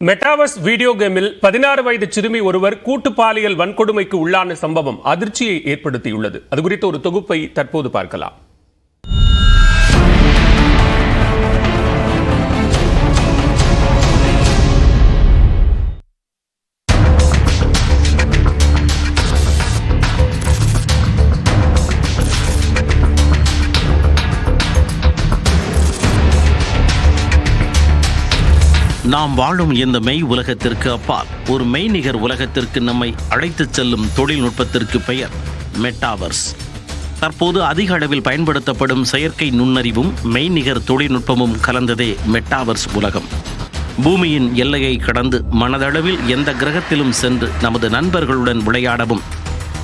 Metaverse video கேமில் 16 வயது சிறுமி ஒருவர் கூட்டு பாலியல் வன்கொடுமைக்கு உள்ளான சம்பவம் அதிர்ச்சியை ஏற்படுத்தியுள்ளது. அது குறித்த ஒரு தொகுப்பை தற்போது பார்க்கலாம். நாம் வாழும் இந்த மெய் உலகத்திற்கு அப்பால் ஒரு மெய்நிகர் உலகத்திற்கு நம்மை அழைத்துச் செல்லும் தொழில்நுட்பத்திற்கு பெயர் மெட்டாவர்ஸ். தற்போது அதிக அளவில் பயன்படுத்தப்படும் செயற்கை நுண்ணறிவும் மெய்நிகர் தொழில்நுட்பமும் கலந்ததே மெட்டாவர்ஸ் உலகம். பூமியின் எல்லையை கடந்து மனதளவில் எந்த கிரகத்திலும் சென்று நமது நண்பர்களுடன் விளையாடவும்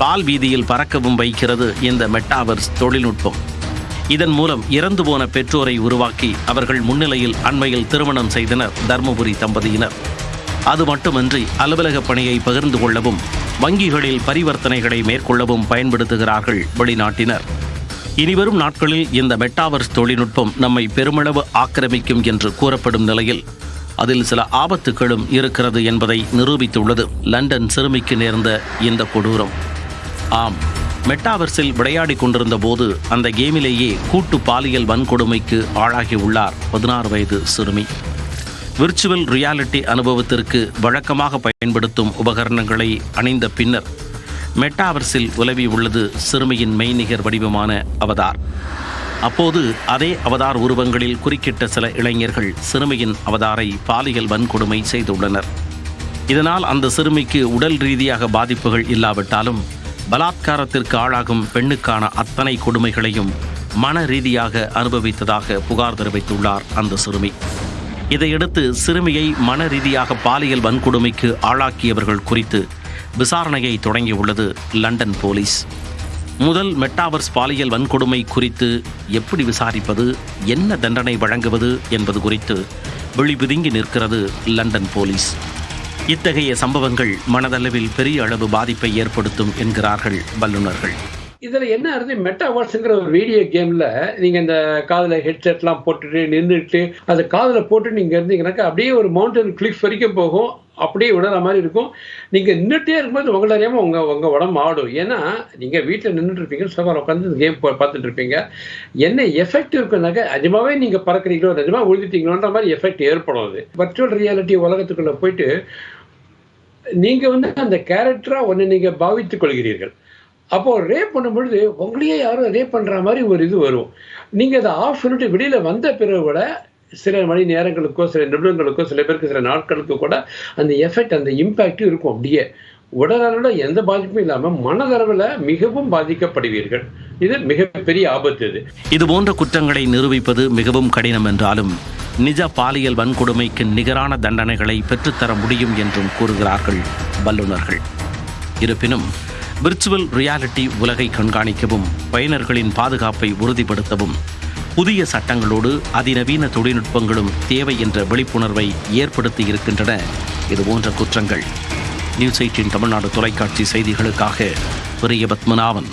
பால் வீதியில் பறக்கவும் வைக்கிறது இந்த மெட்டாவர்ஸ் தொழில்நுட்பம். இதன் மூலம் இறந்து போன பெற்றோரை உருவாக்கி அவர்கள் முன்னிலையில் அண்மையில் திருமணம் செய்தனர் தர்மபுரி தம்பதியினர். அது மட்டுமன்றி அலுவலக பணியை பகிர்ந்து கொள்ளவும் வங்கிகளில் பரிவர்த்தனைகளை மேற்கொள்ளவும் பயன்படுத்துகிறார்கள் வெளிநாட்டினர். இனிவரும் நாட்களில் இந்த மெட்டாவர்ஸ் தொழில்நுட்பம் நம்மை பெருமளவு ஆக்கிரமிக்கும் என்று கூறப்படும் நிலையில் அதில் சில ஆபத்துகளும் இருக்கிறது என்பதை நிரூபித்துள்ளது லண்டன் சிறுமிக்கு நேர்ந்த இந்த கொடூரம். ஆம், மெட்டாவர்ஸில் விளையாடி கொண்டிருந்த போது அந்த கேமிலேயே கூட்டு பாலியல் வன்கொடுமைக்கு ஆளாகியுள்ளார் 16 வயது சிறுமி. விர்ச்சுவல் ரியாலிட்டி அனுபவத்திற்கு வழக்கமாக பயன்படுத்தும் உபகரணங்களை அணிந்த பின்னர் மெட்டாவர்ஸில் உலவியுள்ளது சிறுமியின் மெய்நிகர் வடிவமான அவதார். அப்போது அதே அவதார் உருவங்களில் குறுக்கிட்ட சில இளைஞர்கள் சிறுமியின் அவதாரை பாலியல் வன்கொடுமை செய்துள்ளனர். இதனால் அந்த சிறுமிக்கு உடல் ரீதியாக பாதிப்புகள் இல்லாவிட்டாலும் பலாத்காரத்திற்கு ஆளாகும் பெண்ணுக்கான அத்தனை கொடுமைகளையும் மன ரீதியாக அனுபவித்ததாக புகார் தெரிவித்துள்ளார் அந்த சிறுமி. இதையடுத்து சிறுமியை மன ரீதியாக பாலியல் வன்கொடுமைக்கு ஆளாக்கியவர்கள் குறித்து விசாரணையை தொடங்கியுள்ளது லண்டன் போலீஸ். முதல் மெட்டாவர்ஸ் பாலியல் வன்கொடுமை குறித்து எப்படி விசாரிப்பது, என்ன தண்டனை வழங்குவது என்பது குறித்து விழிபிதுங்கி நிற்கிறது லண்டன் போலீஸ். இத்தகைய சம்பவங்கள் மனதளவில் பெரிய அளவு பாதிப்பை ஏற்படுத்தும் என்கிறார்கள் வல்லுநர்கள். இதில் என்ன ஆகுது, மெட்டாவர்ஸுங்கிற ஒரு வீடியோ கேமில் நீங்கள் இந்த காதில் ஹெட்செட்லாம் போட்டுட்டு நின்றுட்டு அதை காதில் போட்டு நீங்கள் இருந்தீங்கன்னாக்கா அப்படியே ஒரு மவுண்டன் கிளிஃப் வரைக்கும் போகும், அப்படியே விடுற மாதிரி இருக்கும். நீங்கள் நின்றுட்டே இருக்கும்போது உங்களை அறியாமல் உங்கள் உடம்பு ஆடும். ஏன்னா நீங்கள் வீட்டில் நின்றுட்டு இருப்பீங்க, சோஃபாவில் உட்காந்து கேம் பார்த்துட்டு இருப்பீங்க. என்ன எஃபெக்ட் இருக்குன்னாக்கா நிஜமாவே நீங்கள் பறக்கிறீங்களோ நிஜமாக விழுந்துட்டீங்களோன்ற மாதிரி எஃபெக்ட் ஏற்படும். அது வர்ச்சுவல் ரியாலிட்டி உலகத்துக்குள்ளே போயிட்டு நீங்கள் அந்த கேரக்டராக ஒன்று நீங்கள் பாவித்துக் கொள்கிறீர்கள். அப்போது ரேப் பண்ணும்பொழுது உங்களையே யாரும் ரேப் பண்ணுற மாதிரி ஒரு இது வரும். நீங்கள் அதை ஆஃப் பண்ணிட்டு வெளியில் வந்த பிறகு கூட சில மணி நேரங்களுக்கோ சில நிமிடங்களுக்கோ சில பேருக்கு சில நாட்களுக்கு கூட அந்த எஃபெக்ட் அந்த இம்பேக்டும் இருக்கும். அப்படியே உடலளவில் எந்த பாதிப்பும் இல்லாமல் மனதளவில் மிகவும் பாதிக்கப்படுவீர்கள். இது மிகப்பெரிய ஆபத்து. இது போன்ற குற்றங்களை நிரூபிப்பது மிகவும் கடினம் என்றாலும் நிஜ பாலியல் வன்கொடுமைக்கு நிகரான தண்டனைகளை பெற்றுத்தர முடியும் என்றும் கூறுகிறார்கள் வல்லுநர்கள். இருப்பினும் விர்ச்சுவல் ரியாலிட்டி உலகை கண்காணிக்கவும் பயனர்களின் பாதுகாப்பை உறுதிப்படுத்தவும் புதிய சட்டங்களோடு அதிநவீன தொழில்நுட்பங்களும் தேவை என்ற விழிப்புணர்வை ஏற்படுத்தி இருக்கின்றன இதுபோன்ற குற்றங்கள். நியூஸ் 18 தமிழ்நாடு தொலைக்காட்சி செய்திகளுக்காக பிரிய பத்மநாபன்.